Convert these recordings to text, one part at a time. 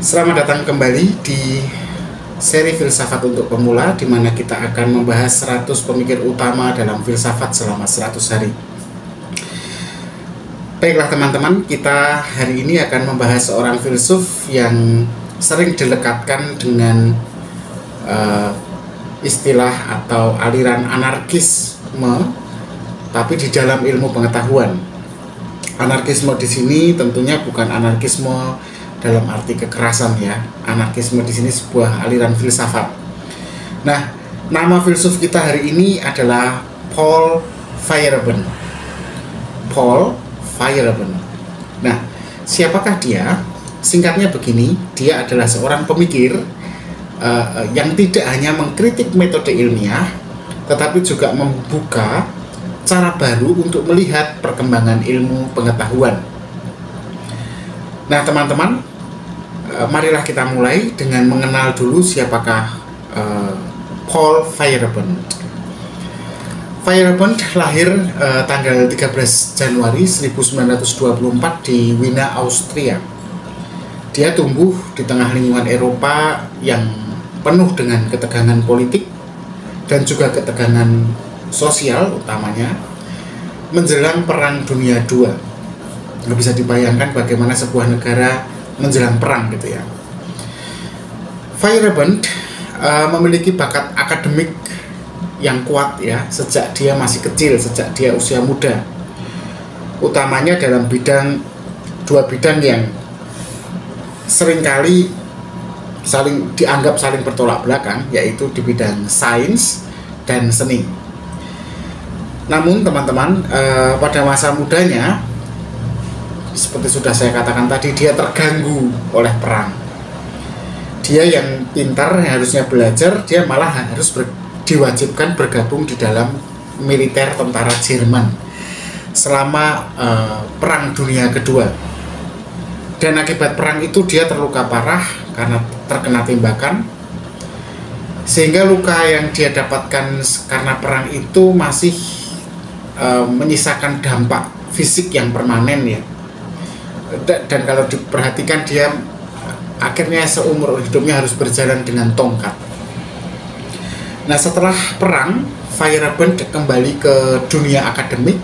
Selamat datang kembali di seri filsafat untuk pemula, di mana kita akan membahas 100 pemikir utama dalam filsafat selama 100 hari. Baiklah teman-teman, kita hari ini akan membahas seorang filsuf yang sering dilekatkan dengan istilah atau aliran anarkisme, tapi di dalam ilmu pengetahuan. Anarkisme di sini tentunya bukan anarkisme dalam arti kekerasan ya. Anarkisme di sini sebuah aliran filsafat. Nah, nama filsuf kita hari ini adalah Paul Feyerabend. Paul Feyerabend. Nah, siapakah dia? Singkatnya begini, dia adalah seorang pemikir yang tidak hanya mengkritik metode ilmiah, tetapi juga membuka cara baru untuk melihat perkembangan ilmu pengetahuan. Nah teman-teman, marilah kita mulai dengan mengenal dulu siapakah Paul Feyerabend. Feyerabend lahir tanggal 13 Januari 1924 di Wina, Austria. Dia tumbuh di tengah lingkungan Eropa yang penuh dengan ketegangan politik dan juga ketegangan sosial, utamanya menjelang Perang Dunia II. Nggak bisa dibayangkan bagaimana sebuah negara menjelang perang gitu ya. Feyerabend memiliki bakat akademik yang kuat ya sejak dia masih kecil, sejak dia usia muda, utamanya dalam dua bidang yang seringkali dianggap saling bertolak belakang, yaitu di bidang sains dan seni. Namun teman-teman, pada masa mudanya, seperti sudah saya katakan tadi, dia terganggu oleh perang. Dia yang pintar, yang harusnya belajar, dia malah harus diwajibkan bergabung di dalam militer tentara Jerman selama Perang Dunia Kedua. Dan akibat perang itu dia terluka parah karena terkena tembakan, sehingga luka yang dia dapatkan karena perang itu masih menyisakan dampak fisik yang permanen ya. Dan kalau diperhatikan, dia akhirnya seumur hidupnya harus berjalan dengan tongkat. Nah, setelah perang, Feyerabend kembali ke dunia akademik,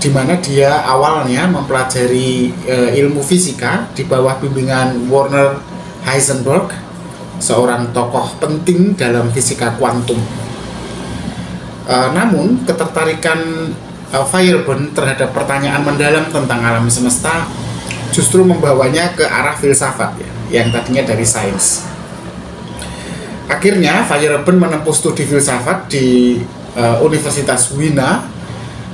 di mana dia awalnya mempelajari ilmu fisika di bawah bimbingan Werner Heisenberg, seorang tokoh penting dalam fisika kuantum. Namun ketertarikan Feyerabend terhadap pertanyaan mendalam tentang alam semesta justru membawanya ke arah filsafat ya, yang tadinya dari sains. Akhirnya Feyerabend menempuh studi filsafat di Universitas Wina,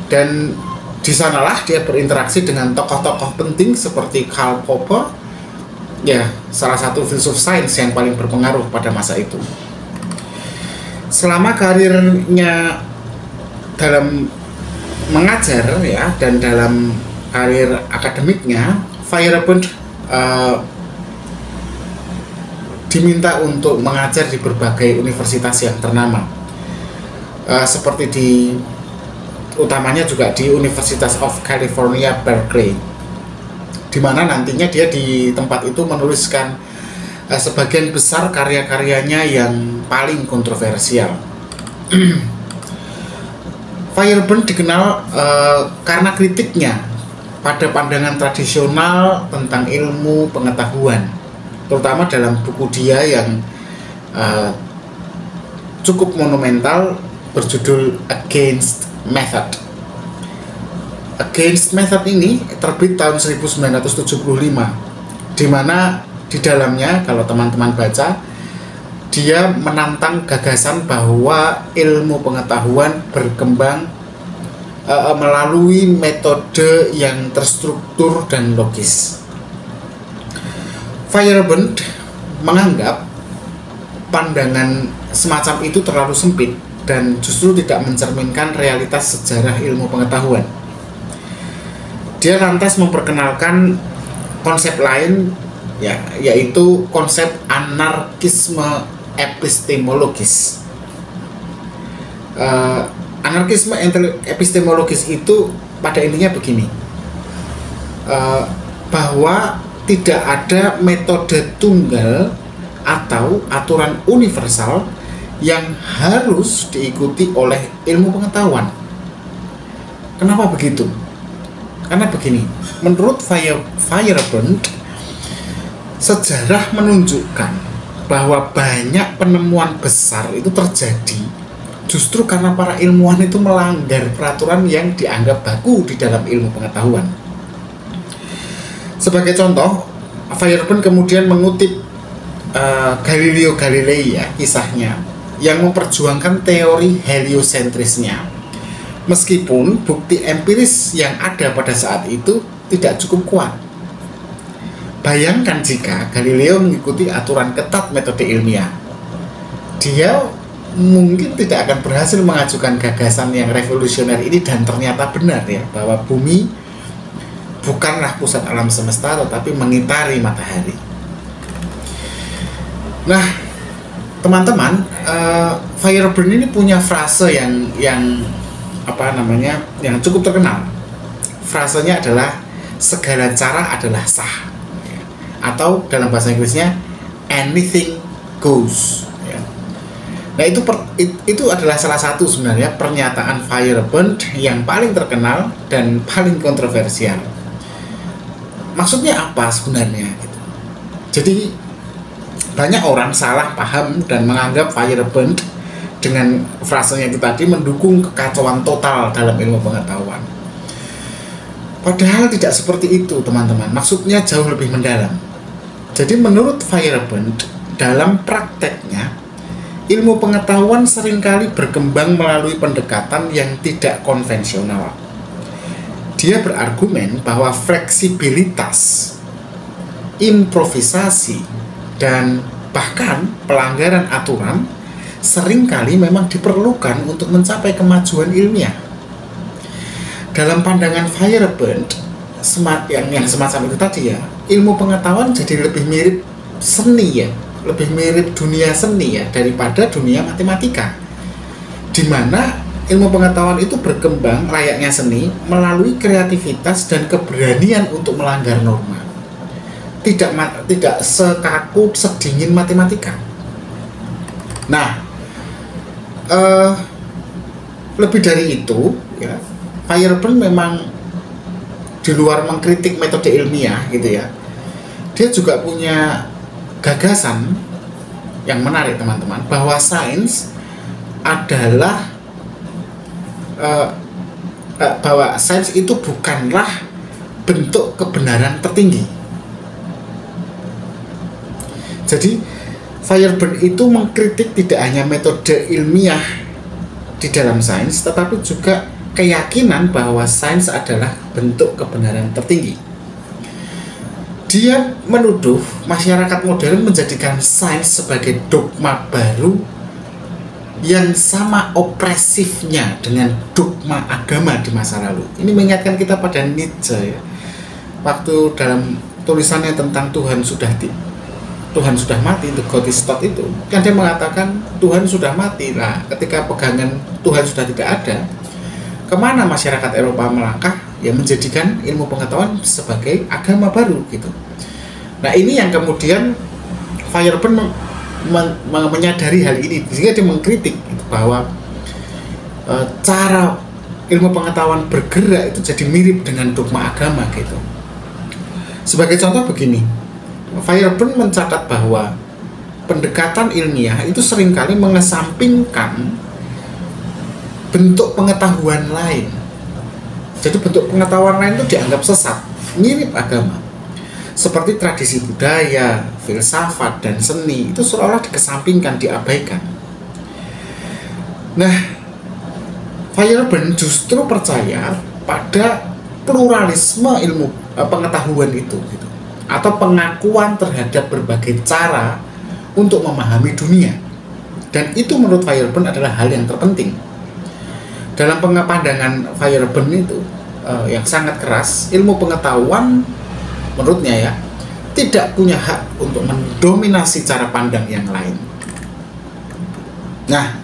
dan di sanalah dia berinteraksi dengan tokoh-tokoh penting seperti Karl Popper, ya, salah satu filsuf sains yang paling berpengaruh pada masa itu. Selama karirnya dalam mengajar ya, dan dalam karir akademiknya, Feyerabend diminta untuk mengajar di berbagai universitas yang ternama, seperti utamanya juga di University of California, Berkeley, di mana nantinya dia di tempat itu menuliskan sebagian besar karya-karyanya yang paling kontroversial. Feyerabend dikenal karena kritiknya pada pandangan tradisional tentang ilmu pengetahuan, terutama dalam buku dia yang cukup monumental berjudul Against Method. Against Method ini terbit tahun 1975, di mana di dalamnya, kalau teman-teman baca, dia menantang gagasan bahwa ilmu pengetahuan berkembang melalui metode yang terstruktur dan logis. Feyerabend menganggap pandangan semacam itu terlalu sempit dan justru tidak mencerminkan realitas sejarah ilmu pengetahuan. Dia lantas memperkenalkan konsep lain ya, yaitu konsep anarkisme epistemologis. Anarkisme epistemologis itu pada intinya begini, bahwa tidak ada metode tunggal atau aturan universal yang harus diikuti oleh ilmu pengetahuan. Kenapa begitu? Karena begini, menurut Feyerabend, sejarah menunjukkan bahwa banyak penemuan besar itu terjadi justru karena para ilmuwan itu melanggar peraturan yang dianggap baku di dalam ilmu pengetahuan. Sebagai contoh, Feyerabend kemudian mengutip Galileo Galilei, ya, kisahnya, yang memperjuangkan teori heliosentrisnya. Meskipun bukti empiris yang ada pada saat itu tidak cukup kuat. Bayangkan jika Galileo mengikuti aturan ketat metode ilmiah. Dia mungkin tidak akan berhasil mengajukan gagasan yang revolusioner ini, dan ternyata benar, ya, bahwa bumi bukanlah pusat alam semesta tetapi mengitari matahari. Nah, teman-teman, Feyerabend ini punya frase yang cukup terkenal. Frasenya adalah segala cara adalah sah, atau dalam bahasa Inggrisnya anything goes. Nah, itu adalah salah satu sebenarnya pernyataan Feyerabend yang paling terkenal dan paling kontroversial. Maksudnya apa sebenarnya? Jadi banyak orang salah paham dan menganggap Feyerabend dengan frasenya itu tadi mendukung kekacauan total dalam ilmu pengetahuan. Padahal tidak seperti itu, teman-teman. Maksudnya jauh lebih mendalam. Jadi menurut Feyerabend, dalam prakteknya ilmu pengetahuan seringkali berkembang melalui pendekatan yang tidak konvensional. Dia berargumen bahwa fleksibilitas, improvisasi, dan bahkan pelanggaran aturan seringkali memang diperlukan untuk mencapai kemajuan ilmiah. Dalam pandangan Feyerabend yang semacam itu tadi, ya, ilmu pengetahuan jadi lebih mirip seni, ya, lebih mirip dunia seni, ya, daripada dunia matematika, di mana ilmu pengetahuan itu berkembang layaknya seni melalui kreativitas dan keberanian untuk melanggar norma. Tidak sekaku, sedingin matematika. Nah, lebih dari itu, ya, Feyerabend memang di luar mengkritik metode ilmiah, gitu ya, dia juga punya gagasan yang menarik, teman-teman, bahwa sains adalah bahwa sains itu bukanlah bentuk kebenaran tertinggi. Jadi Feyerabend itu mengkritik tidak hanya metode ilmiah di dalam sains, tetapi juga keyakinan bahwa sains adalah bentuk kebenaran tertinggi. Dia menuduh masyarakat modern menjadikan sains sebagai dogma baru yang sama opresifnya dengan dogma agama di masa lalu. Ini mengingatkan kita pada Nietzsche, ya. Waktu dalam tulisannya tentang Tuhan sudah mati, The God is Dead itu, kan dia mengatakan Tuhan sudah mati. Nah, ketika pegangan Tuhan sudah tidak ada, kemana masyarakat Eropa melangkah? Ya, menjadikan ilmu pengetahuan sebagai agama baru, gitu. Nah, ini yang kemudian Feyerabend menyadari hal ini, sehingga dia mengkritik gitu, bahwa cara ilmu pengetahuan bergerak itu jadi mirip dengan dogma agama, gitu. Sebagai contoh begini, Feyerabend mencatat bahwa pendekatan ilmiah itu seringkali mengesampingkan bentuk pengetahuan lain. Jadi bentuk pengetahuan lain itu dianggap sesat, mirip agama. Seperti tradisi budaya, filsafat, dan seni itu seolah dikesampingkan, diabaikan. Nah, Feyerabend justru percaya pada pluralisme ilmu pengetahuan itu, gitu, atau pengakuan terhadap berbagai cara untuk memahami dunia. Dan itu menurut Feyerabend adalah hal yang terpenting. Dalam pandangan Feyerabend itu yang sangat keras, ilmu pengetahuan menurutnya, ya, tidak punya hak untuk mendominasi cara pandang yang lain. Nah,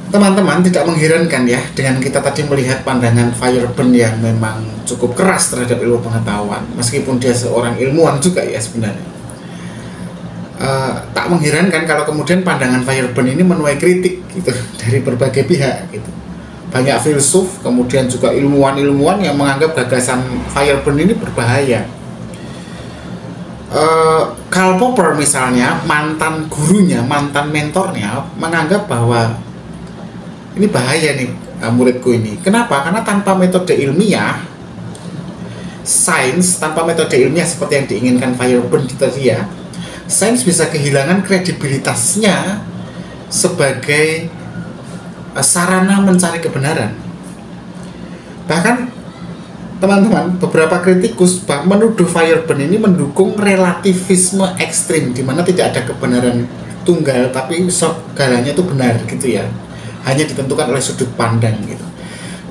Teman-teman, tidak mengherankan ya dengan kita tadi melihat pandangan Feuerbach yang memang cukup keras terhadap ilmu pengetahuan, meskipun dia seorang ilmuwan juga ya sebenarnya. Tak mengherankan kalau kemudian pandangan Feuerbach ini menuai kritik gitu dari berbagai pihak gitu. Banyak filsuf, kemudian juga ilmuwan-ilmuwan yang menganggap gagasan Feuerbach ini berbahaya. Karl Popper misalnya, mantan gurunya, mantan mentornya, menganggap bahwa ini bahaya nih muridku ini. Kenapa? Karena tanpa metode ilmiah, sains tanpa metode ilmiah seperti yang diinginkan Feuerbach tadi ya, sains bisa kehilangan kredibilitasnya sebagai sarana mencari kebenaran. Bahkan teman-teman, beberapa kritikus menuduh Feuerbach ini mendukung relativisme ekstrim, di mana tidak ada kebenaran tunggal tapi segalanya itu benar gitu ya, hanya ditentukan oleh sudut pandang gitu.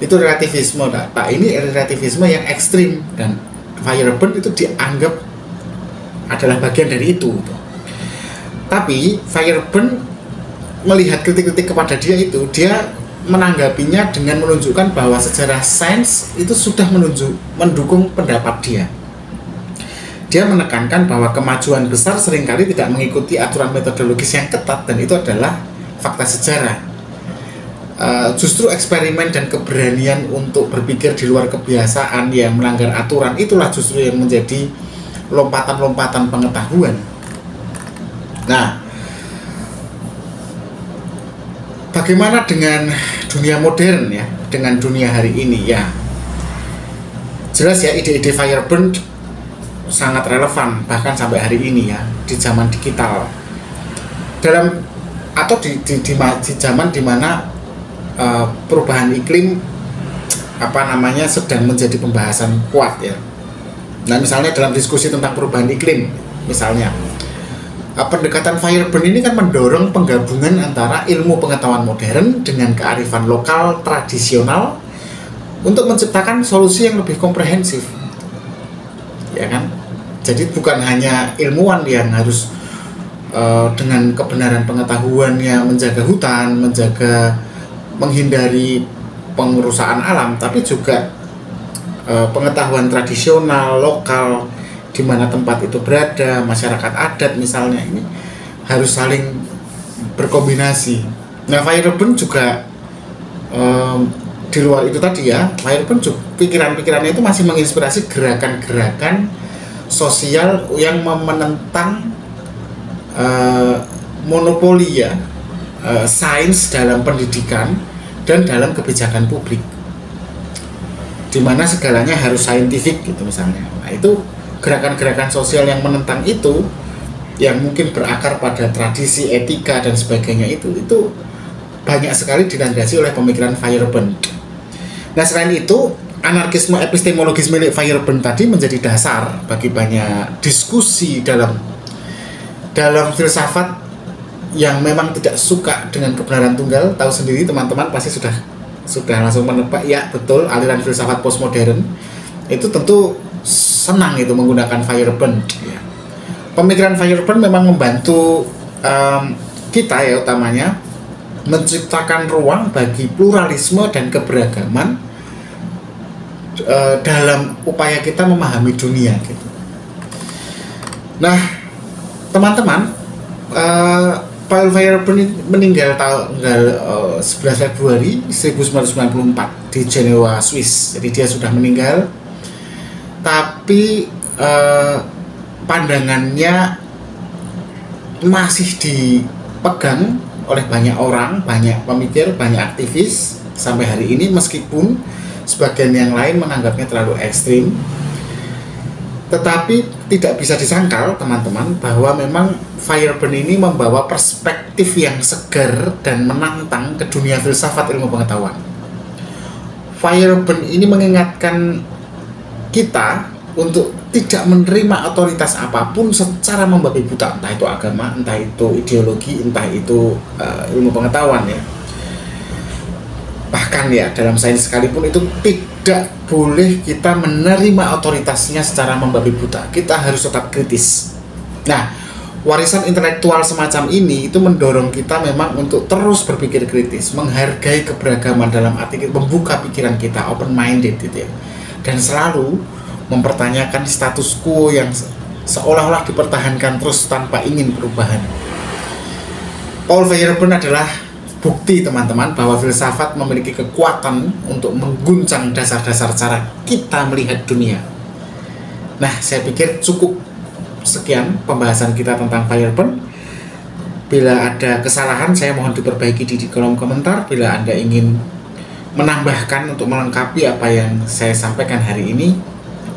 Itu relativisme. Nah, ini relativisme yang ekstrim, dan Feuerbach itu dianggap adalah bagian dari itu. Tapi Feuerbach melihat kritik-kritik kepada dia itu, dia menanggapinya dengan menunjukkan bahwa sejarah sains itu sudah mendukung pendapat dia. Dia menekankan bahwa kemajuan besar seringkali tidak mengikuti aturan metodologis yang ketat, dan itu adalah fakta sejarah. Justru eksperimen dan keberanian untuk berpikir di luar kebiasaan yang melanggar aturan itulah justru yang menjadi lompatan-lompatan pengetahuan. Nah, bagaimana dengan dunia modern ya, dengan dunia hari ini ya? Jelas ya, ide-ide Feuerbach sangat relevan bahkan sampai hari ini ya, di zaman digital. Dalam atau di zaman dimana perubahan iklim sedang menjadi pembahasan kuat ya. Nah, misalnya dalam diskusi tentang perubahan iklim, misalnya pendekatan Feuerbach ini kan mendorong penggabungan antara ilmu pengetahuan modern dengan kearifan lokal tradisional untuk menciptakan solusi yang lebih komprehensif, ya kan? Jadi bukan hanya ilmuwan yang harus dengan kebenaran pengetahuannya menjaga hutan, menghindari pengerusakan alam, tapi juga pengetahuan tradisional lokal di mana tempat itu berada, masyarakat adat misalnya, ini harus saling berkombinasi. Nah, Feuerbach juga di luar itu tadi ya, Feuerbach juga pikiran-pikirannya itu masih menginspirasi gerakan-gerakan sosial yang menentang monopoli ya sains dalam pendidikan dan dalam kebijakan publik, di mana segalanya harus saintifik gitu misalnya. Nah, itu gerakan-gerakan sosial yang menentang itu, yang mungkin berakar pada tradisi, etika dan sebagainya, itu banyak sekali dilandasi oleh pemikiran Feuerbach. Nah, selain itu, anarkisme epistemologis milik Feuerbach tadi menjadi dasar bagi banyak diskusi dalam filsafat yang memang tidak suka dengan kebenaran tunggal. Tahu sendiri teman-teman pasti sudah langsung menebak ya, betul, aliran filsafat postmodern itu tentu senang itu menggunakan Feuerbach ya. Pemikiran Feuerbach memang membantu kita ya, utamanya menciptakan ruang bagi pluralisme dan keberagaman dalam upaya kita memahami dunia gitu. Nah, teman-teman, Paul Feuerbach meninggal tanggal 11 Februari 1994 di Jenewa, Swiss. Jadi dia sudah meninggal, tapi pandangannya masih dipegang oleh banyak orang, banyak pemikir, banyak aktivis sampai hari ini, meskipun sebagian yang lain menganggapnya terlalu ekstrim. Tetapi tidak bisa disangkal teman-teman bahwa memang Feuerbach ini membawa perspektif yang segar dan menantang ke dunia filsafat ilmu pengetahuan. Feuerbach ini mengingatkan kita untuk tidak menerima otoritas apapun secara membabi buta, entah itu agama, entah itu ideologi, entah itu ilmu pengetahuan ya. Bahkan ya dalam sains sekalipun itu tidak boleh kita menerima otoritasnya secara membabi buta. Kita harus tetap kritis. Nah, warisan intelektual semacam ini itu mendorong kita memang untuk terus berpikir kritis, menghargai keberagaman dalam arti membuka pikiran kita, open minded gitu ya, dan selalu mempertanyakan status quo yang seolah-olah dipertahankan terus tanpa ingin perubahan. Paul Feyerabend adalah bukti teman-teman bahwa filsafat memiliki kekuatan untuk mengguncang dasar-dasar cara kita melihat dunia. Nah, saya pikir cukup sekian pembahasan kita tentang Feyerabend. Bila ada kesalahan saya mohon diperbaiki di kolom komentar. Bila Anda ingin menambahkan untuk melengkapi apa yang saya sampaikan hari ini,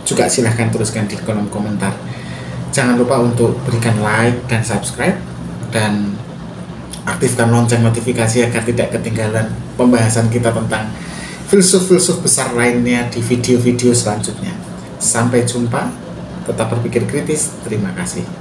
juga silahkan tuliskan di kolom komentar. Jangan lupa untuk berikan like dan subscribe, dan aktifkan lonceng notifikasi agar tidak ketinggalan pembahasan kita tentang filsuf-filsuf besar lainnya di video-video selanjutnya. Sampai jumpa, tetap berpikir kritis. Terima kasih.